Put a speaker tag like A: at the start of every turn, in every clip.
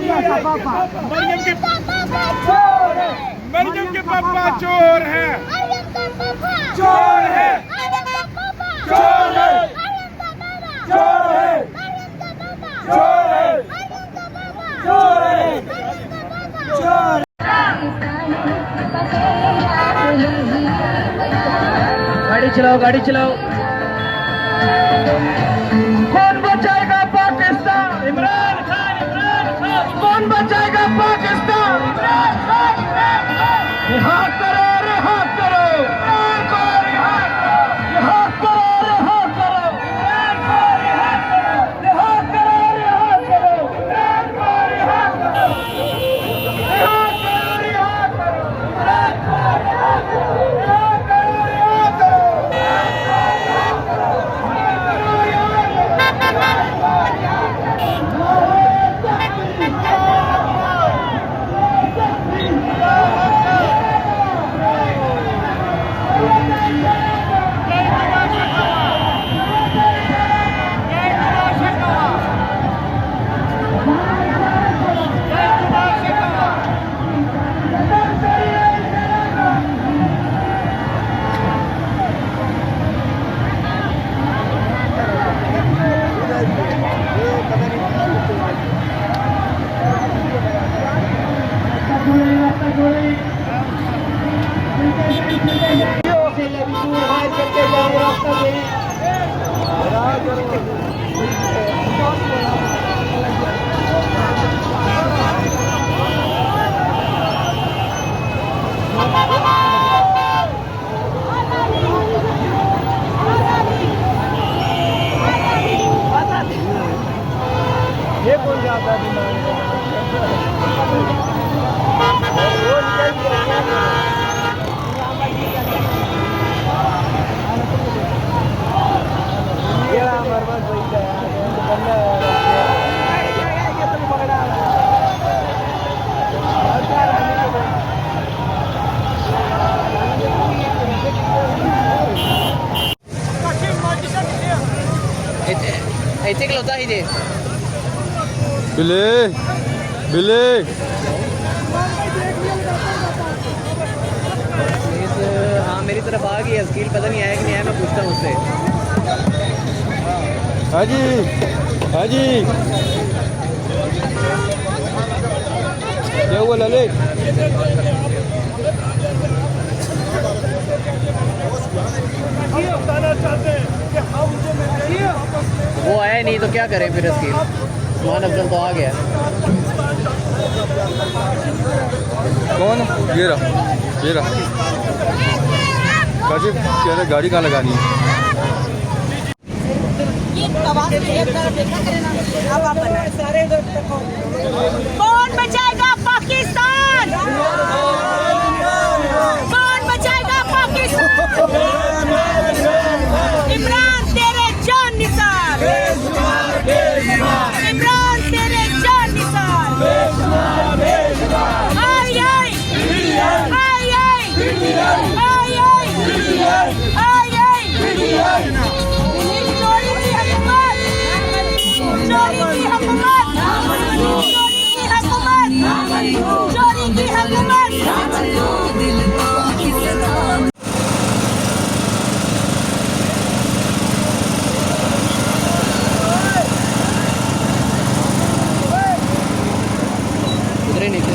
A: मरियम के पापा चोर है, चोर है, चोर है, चोर है, चोर है, चोर है, चोर।
B: गाड़ी चलाओ, गाड़ी चलाओ।
A: कौन बचाएगा पाकिस्तान? इमरान खान, इमरान खान। कौन बचाएगा पाकिस्तान? इमरान खान, इमरान खान। रिहा करो, रिहा करो, इमरान को रिहा करो, रिहा करो, रिहा करो, इमरान को रिहा करो, रिहा करो, रिहा करो, इमरान को रिहा करो, रिहा करो, रिहा करो, इमरान को रिहा करो, रिहा करो, रिहा करो, ये कौन जाता है?
B: ऐसे खिलौता ही दे
C: बिले बिले।
B: हाँ मेरी तरफ आ गई है स्कील, पता नहीं आया कि नहीं आया, मैं पूछता हूँ उससे।
C: हाजी हाजी क्या हुआ ललित?
B: वो आया नहीं तो क्या करें फिर स्कील? उस्मान अफजल तो आ गया।
C: कौन? ये रहा, ये रहा। काशिफ कह रहे गाड़ी कहाँ लगानी है?
D: कौन बचाएगा पाकिस्तान? कौन बचाएगा पाकिस्तान? इमरान तेरे जान निसार, इमरान तेरे जान निसार। आई आई आई आई आई आई आई आई। चोरी की हुकूमत, चोरी की हुकूमत, चोरी की हुकूमत, चोरी की हुकूमत।
B: उधर ही निकले।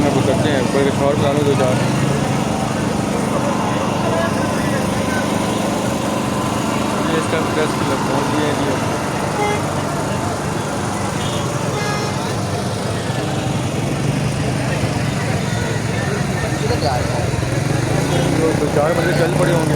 C: अब करते हैं कोई और प्लान हो तो जा। ये इसका प्रेस पहुँच दिया है। तो 4 बजे चल पड़े होंगे।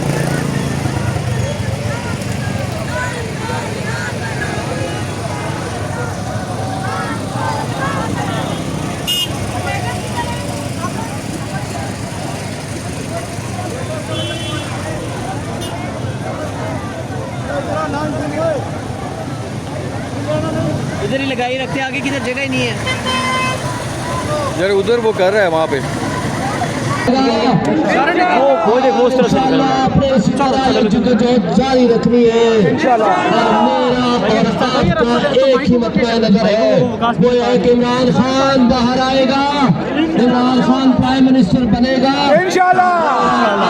B: इधर ही लगाई रखते, आगे किधर जगह ही नहीं है
C: यार। उधर वो कर रहा है वहाँ पे।
A: इंशाल्लाह अपने इसी तरह जद्दोजहद जारी रखनी है। और मेरा और आपका एक ही मकसद नजर है, वो है कि इमरान खान बाहर आएगा, इमरान खान प्राइम मिनिस्टर बनेगा, इंशाल्लाह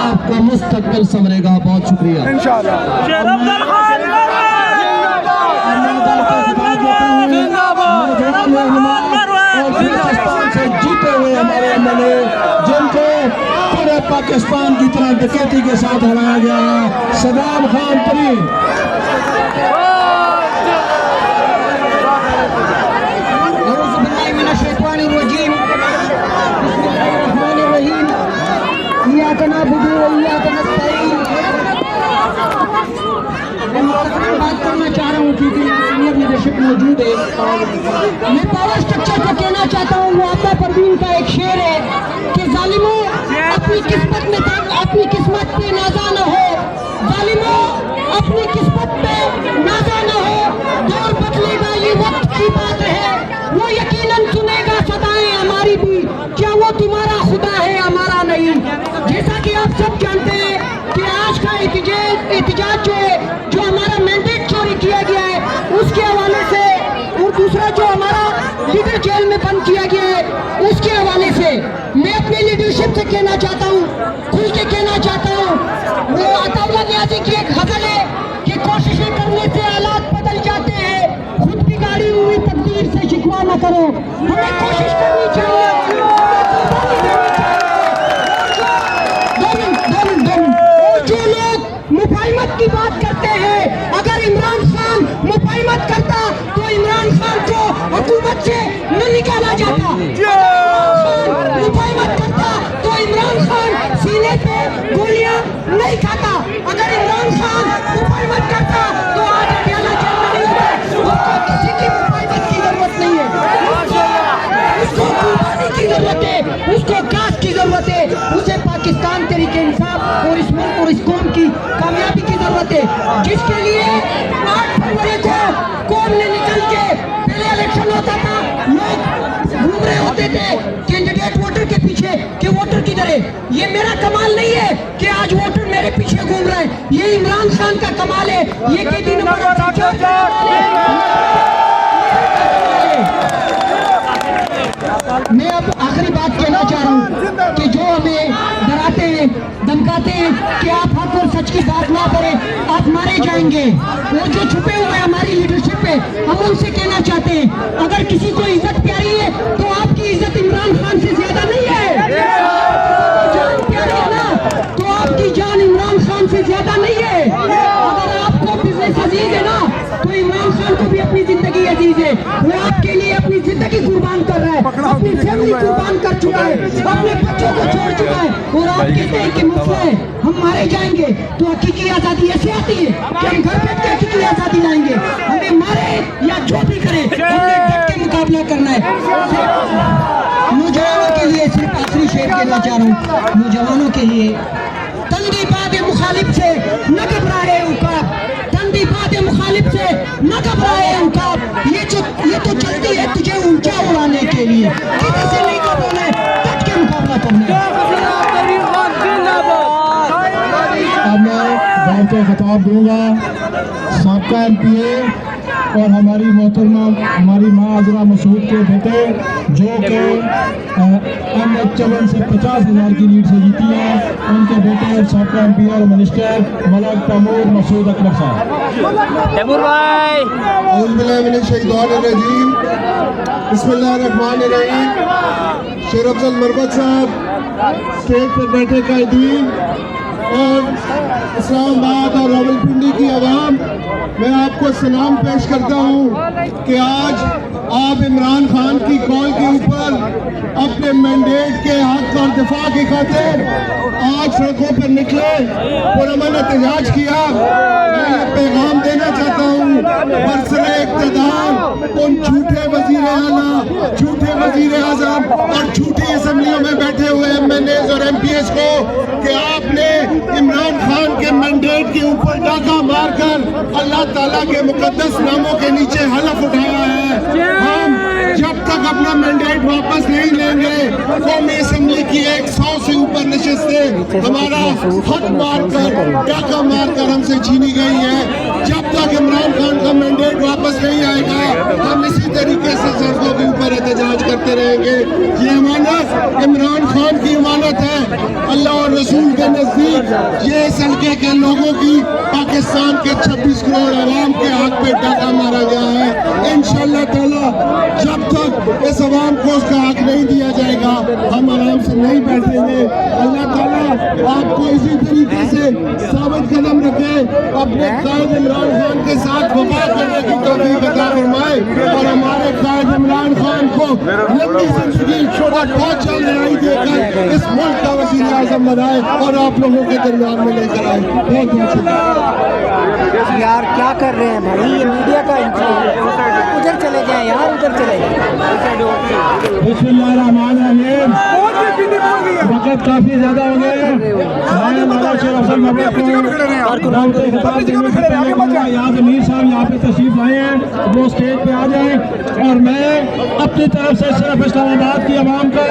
A: आपका मुस्तकबिल संवरेगा। बहुत शुक्रिया। से जीते हुए हमारे एमएलए जिनको पूरे पाकिस्तान की तरह डकैती के साथ हराया गया, सदाम खान परी। बात करना चाह रहा हूँ क्योंकि सीनियर लीडरशिप मौजूद है। मैं पावर स्ट्रक्चर को कहना चाहता हूँ, वो आपका परवीन का एक शेर है कि जालिमों अपनी किस्मत पे नाजा न हो, जालिमों अपनी किस्मत पे नाजा न हो, दौर बदलेगा ये वक्त की बात है, वो यकीनन सुनेगा सदाएं हमारी भी, क्या वो तुम्हारा खुदा है हमारा नहीं। जैसा कि आप सब जानते हैं कि आज का एहतजाज जो है, जो हमारा मैंडेट चोरी किया गया है उसके हवाले से, और दूसरा जो हमारा लीडर जेल में बंद किया गया है उसके हवाले से मैं अपनी लीडरशिप से कहना चाहता हूँ, खुल के कहना चाहता हूँ। वो अताउल्लाह नियाज़ी की एक गजल है कि कोशिशें करने से हालात बदल जाते हैं, खुद बिगाड़ी हुई तकदीर से शिकवा न करो। हमें कोशिश करनी चाहिए। जो लोग मुफाहिमत की बात करते हैं, अगर इमरान खान मुफाहिमत करता तो इमरान खान को हुकूमत से न निकाला जाता। मुफाहिमत करता तो इमरान खान सीने पे गोलियां नहीं खाता। अगर इमरान खान मुफाहिमत करता तो आज अकेला जेल में नहीं होता। उसको किसी की मुफाहिमत की जरूरत नहीं है, उसको कुर्बानी की जरूरत है, उसको काश की जरूरत है, उसे पाकिस्तान तरीके इंसाफ और इस मुल्क और इस कौम की कामयाबी की जरूरत है, जिसके लिए 8 फरवरी को कौम ने निकल के पहले इलेक्शन होता था, लोग घूम रहे होते थे कैंडिडेट वोटर के पीछे कि वोटर किधर है। ये मेरा कमाल नहीं है कि आज वोटर मेरे पीछे घूम रहे हैं, ये इमरान खान का कमाल है। ये KD नंबर मैं अब आखिरी बात कहना चाह रहा हूँ कि जो हमें डराते हैं, धमकाते हैं कि आप हक और सच की बात ना करें, आप मारे जाएंगे, वो जो छुपे हुए हमारी लीडरशिप पे, हम उनसे कहना चाहते हैं अगर किसी को इज्जत प्यारी है तो आपकी इज्जत इमरान खान से ज्यादा नहीं है। जान प्यारी है ना तो आपकी जान इमरान खान से ज्यादा नहीं है। अगर आपको बिजनेस अजीज है ना तो इमरान खान को भी अपनी जिंदगी अजीज है। वो आपके लिए अपनी जिंदगी कुर्बान कर रहा है, अपनी फैमिली कुर्बान कर चुका है, अपने बच्चों को छोड़ चुका है, और आप कहते हैं कि मसला है हम मारे जाएंगे। तो हकीकी आजादी ऐसे आती है कि हम घर बैठ के हकीकी आजादी लाएंगे। हमें मारे या जो भी करे हमने डट के मुकाबला करना है। नौजवानों के लिए सिर्फ आखिरी शेर कहना चाह रहा हूँ, नौजवानों के लिए तंदी बात मुखालिफ से न घबराए उकाब, तंदी बात मुखालिफ से न घबराए उकाब, ये तो चलती है तुझे ऊंचा उड़ाने के लिए, किसी से नहीं घबराना है, डट के मुकाबला करना है। अब मैं गाँव को खिताब दूंगा साबका MPA और हमारी मोहतरमा हमारी माँ अजरा मसूद के बेटे जो कि MH7 से 50,000 की लीड से जीती हैं, उनके बेटे साबका MPA और मिनिस्टर मलक तैमूर मसूद अकबर साहब।
B: तैमूर भाई
A: बिस्मिल्लाहिर्रहमानिर्रहीम। शेर अफजल मरबत साहब स्टेज पर बैठे कायदीन और इस्लामाबाद और रावलपिंडी की आवाम, मैं आपको सलाम पेश करता हूँ कि आज आप इमरान खान की कॉल के ऊपर अपने मैंडेट के हक और दिफा की खातिर आज सड़कों पर निकले, पुरअमन एहतजाज किया। मैं ये पैगाम देना चाहता हूँ बरसरे इक़्तिदार उन झूठे वज़ीर आला, झूठे वज़ीर आज़म और झूठी असम्बलियों में बैठे हुए MNAs और MPs को कि आपने इमरान खान के मैंडेट के ऊपर डाका मारकर अल्लाह ताला के मुकद्दस नामों के नीचे हलफ उठाया है। हम जब तक अपना मैंडेट वापस नहीं लेंगे, कौमी असम्बली की 100 से ऊपर
E: पर नशिस्तें हमारा हक मारकर डाका मारकर हमसे छीनी गई है। जब तक इमरान खान का मैंडेट वापस नहीं आएगा हम इसी तरीके से सड़कों के ऊपर एहतजाज करते रहेंगे। ये अमानत इमरान खान की अमानत है अल्लाह और रसूल के नजदीक। ये इस हल्के के लोगों की पाकिस्तान के 26 करोड़ आवाम के हक पे डाका मारा गया है। इंशाअल्लाह ताला जब तक इस आवाम को उसका हक नहीं दिया जाएगा हम आराम से नहीं बैठेंगे। अल्लाह ताला आपको इसी तरीके से साबित कदम रखे, अपने कायद इमरान खान के साथ वफा करने की तौफीक अता फरमाए और हमारे कायद इमरान खान को लंबी जिंदगी और बहुत जल्द लड़ाई देकर इस मुल्क का वज़ीर आज़म बनाए और आप लोगों के दरमियान में लेकर आए। बहुत बहुत शुक्रिया।
F: यार क्या कर रहे हैं भाई, ये मीडिया का इंटरव्यू है। उधर चले जाएं यार, उधर चले जाएं।
A: बिस्मिल्लाहिर्रहमानिर्रहीम। वक्त काफी ज्यादा हो गया है। मैं मौलाना शेर अफजल महमूद यहाँ से मीर साहब यहाँ पे तशरीफ लाए हैं, वो स्टेज पे आ जाएं और मैं अपनी तरफ से सिर्फ इस्लामाबाद की आवाम का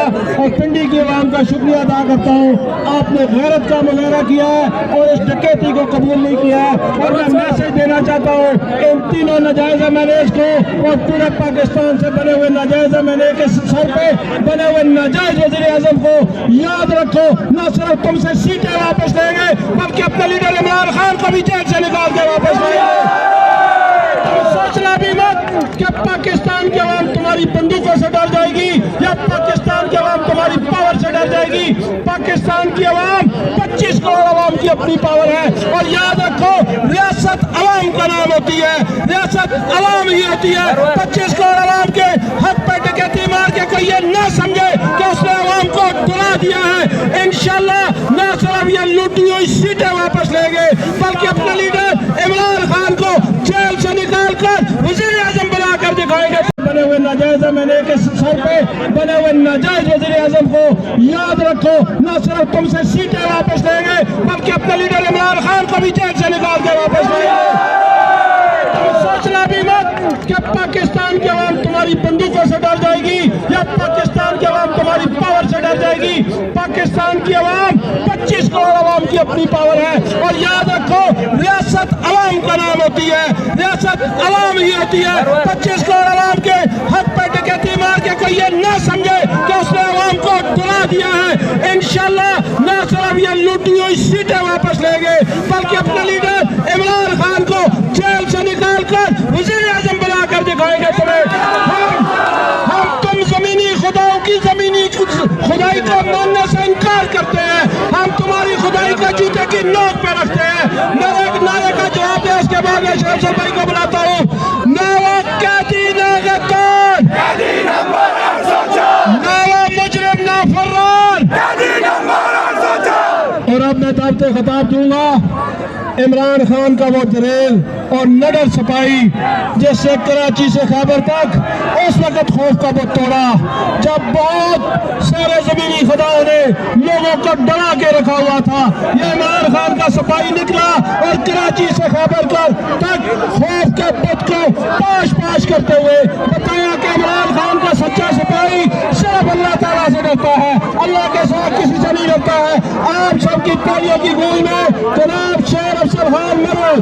A: और पिंडी की आवाम का शुक्रिया अदा करता हूँ। आपने गैरत का मुजाहरा किया है और इस डकैती को कबूल नहीं किया और मैं मैसेज देना चाहता हूँ इन तीनों नाजायज मैनेज को और पूरे पाकिस्तान से बने हुए नाजायज मैनेज के सर पे बने हुए नाजायज वज़ीर आज़म को याद रखो। न सिर्फ तुमसे सीटें वापस लेंगे बल्कि अपने लीडर इमरान खान को भी जेल से निकाल के वापस लाएंगे। सोचना भी मत कि पाकिस्तान की आवाम तुम्हारी बंदूकों से डर जाएगी या पाकिस्तान की आवाम तुम्हारी पावर से डर जाएगी। पाकिस्तान की आवाम 25 करोड़ आवाम की अपनी पावर है और याद रखो रियासत अवाम का नाम होती है, रियासत अवाम ही होती है। 25 करोड़ आवाम के हक पे डकैती मार के कोई ये न समझे कि उसने आवाम को डरा दिया है। इंशाल्लाह न सिर्फ ये लूटी हुई सीटें वापस लेंगे बल्कि अपने लीडर इमरान खान को जेल से निकाल कर वज़ीर आज़म बनाकर दिखाएंगे। बने हुए नाजायज मैंने के सर पे बने हुए नाजायज वज़ीर आज़म को याद रखो। न सिर्फ तुमसे सीटें वापस लेंगे बल्कि अपने लीडर इमरान खान को भी जेल से निकाल के वापस लाएंगे। सोचना भी मत कि पाकिस्तान की आवाम तुम्हारी बंदूकों से डर जाएगी या पाकिस्तान की आवाम तुम्हारी पावर से डर जाएगी। पाकिस्तान की आवाम 25 करोड़ आवाम की अपनी पावर है और याद रखो रियासत अवाम का नाम होती है, रियासत अवाम ही होती है। 25 करोड़ आवाम के हक पे डकैती मार के कोई ये न समझे कि उसने आवाम को डरा दिया है। इंशाल्लाह न सिर्फ ये लूटी हुई सीटें वापस लेंगे बल्कि अपने लीडर इमरान खान को जेल से निकाल कर वज़ीर आज़म बनाकर दिखाएंगे तुम्हें। हम तुम जमीनी खुदाओं की जमीनी खुदाई को मानने से इनकार करते हैं। हम तुम्हारी खुदाई का जूते की नोक पे रखते हैं। मेरे एक नारे का जवाब है, उसके बाद मैं शेर भाई को बुलाता हूँ। नावा कैदी ना गद्दार, नावा मुजरिम ना फर्रार। और अब मैं दावते खिताब दूंगा इमरान खान का वो दरेल और नडर सिपाही जिससे कराची से खैबर तक उस वक्त खौफ का बुत तोड़ा जब बहुत सारे जमीनी खुदाओं ने लोगों को डरा के रखा हुआ था। ये इमरान खान का सिपाही निकला और कराची से खैबर तक खौफ के बुत को पाश पाश करते हुए बताया कि इमरान खान का सच्चा सिपाही सिर्फ अल्लाह ताला से डरता है, अल्लाह के साथ किसी से नहीं डरता है। आप सबकी तालियों की गूंज में जनाब शेर अफजल खान मरूद।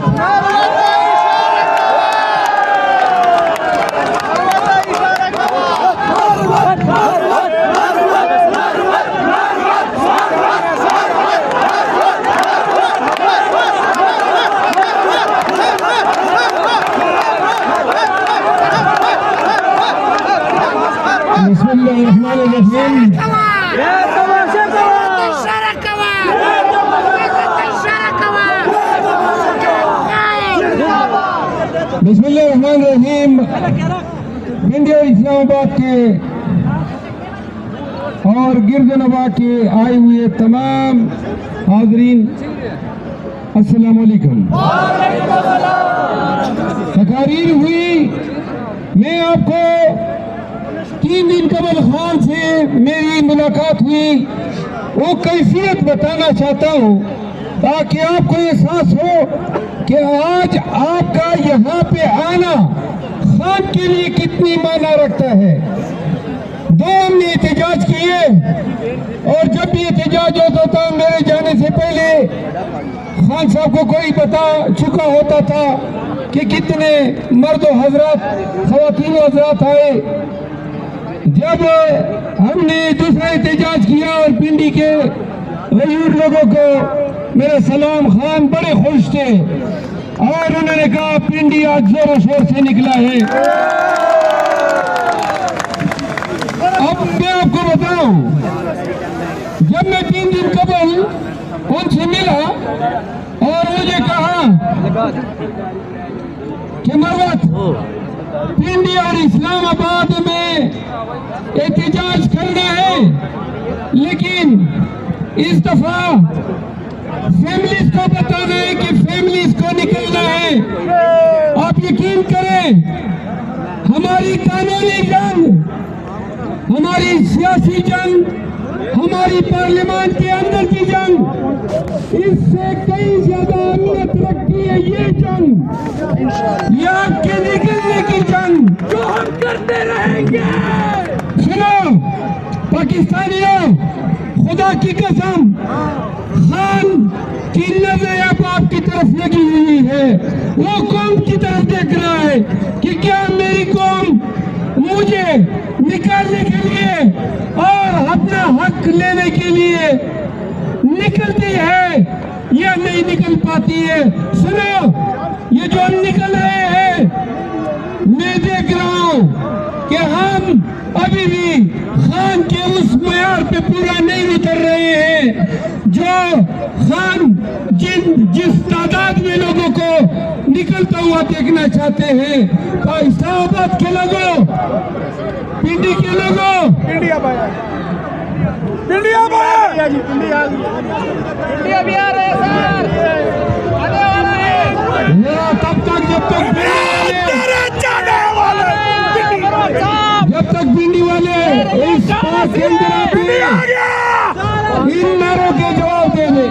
A: बिस्मिल्लाहिर्रहमानिर्रहीम। इंडिया इस्लामाबाद के और गिरजनवा के आए हुए तमाम हाजरीन अस्सलाम वालेकुम। तकारीर हुई, मैं आपको 3 दिन कबल खान से मेरी मुलाकात हुई, वो कैफियत बताना चाहता हूँ ताकि आपको एहसास हो कि आज आपका यहाँ पे आना खान के लिए कितनी मायना रखता है। 2 हमने एहतजाज एहतजाज किए और जब भी एहतजाज होता था मेरे जाने से पहले खान साहब को कोई बता चुका होता था कि कितने मर्द हजरात खवातीन हजरात आए। जब हमने दूसरा एहतजाज किया और पिंडी के गयूर लोगों को मेरे सलाम खान बड़े खुश थे और उन्होंने कहा पिंडी आज जोरों शोर से निकला है। अब मैं आपको बताऊं, जब मैं 3 दिन कबल उनसे मिला और मुझे कहा कि मरवत पिंडी और इस्लामाबाद में एहतजाज करना है, लेकिन इस दफा फैमिलीज को बताना है कि फैमिलीज को निकलना है। आप यकीन करें, हमारी कानूनी जंग, हमारी सियासी जंग, हमारी पार्लियामेंट के अंदर की जंग, इससे कई ज्यादा अहमियत रखती है ये जंग, ये आपके निकलने की जंग जो हम करते रहेंगे। सुनो पाकिस्तानियों, खुदा की कसम, खान की नजर अब आपकी तरफ लगी हुई है। वो कौम की तरफ देख रहा है कि क्या मेरी कौम मुझे निकालने के लिए और अपना हक लेने के लिए निकलती है या नहीं निकल पाती है। सुनो, ये जो हम निकल रहे हैं, मैं देख रहा हूं कि हम अभी भी खान के उस मयार पे पूरा नहीं उतर रहे हैं जो खान जिस तादाद में लोगों को निकलता हुआ देखना चाहते हैं। तो इस्लामाबाद के लोगों, पिंडी के लोगों,
F: इंडिया भी आ रहे हैं सर, आने वाला है।
A: वो तब तक जब तक पिंडी वाले इस पास के अंदर आते हैं, इन नारों के जवाब देने।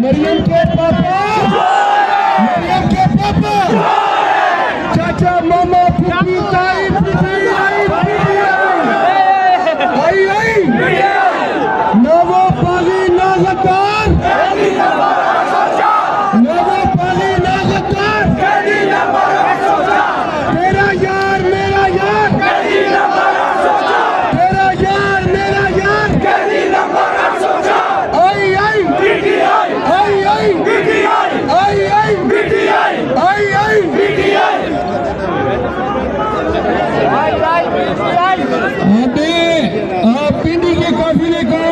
A: मरियम के पापा, मरियम के पापा, चाचा मामा फूफी ताई आई ना वो पाली ना गद्दार, ना वो पाली ना गद्दार, तेरा यार मेरा यार, तेरा यार मेरा यार, आई आई आई आई आई आप पिंडी के काफिले को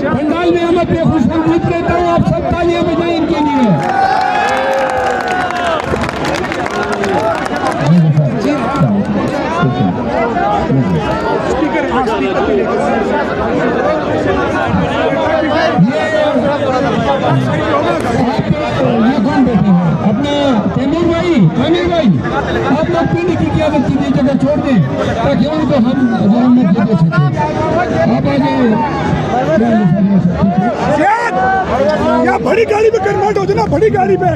A: पंडाल में हम अपने खुशखबरी देता हूँ। आप सब तालियां बजाएं इनके लिए। ये कौन बैठे हैं? अपना तैमूर भाई, आमिर भाई, आप लोग पिंडी की क़यादत की जगह छोड़ दें ताकि उनको हम रहमत दे सकें। आप आ जाए,
G: या बड़ी गाड़ी में कन्वर्ट हो जाना, बड़ी गाड़ी में।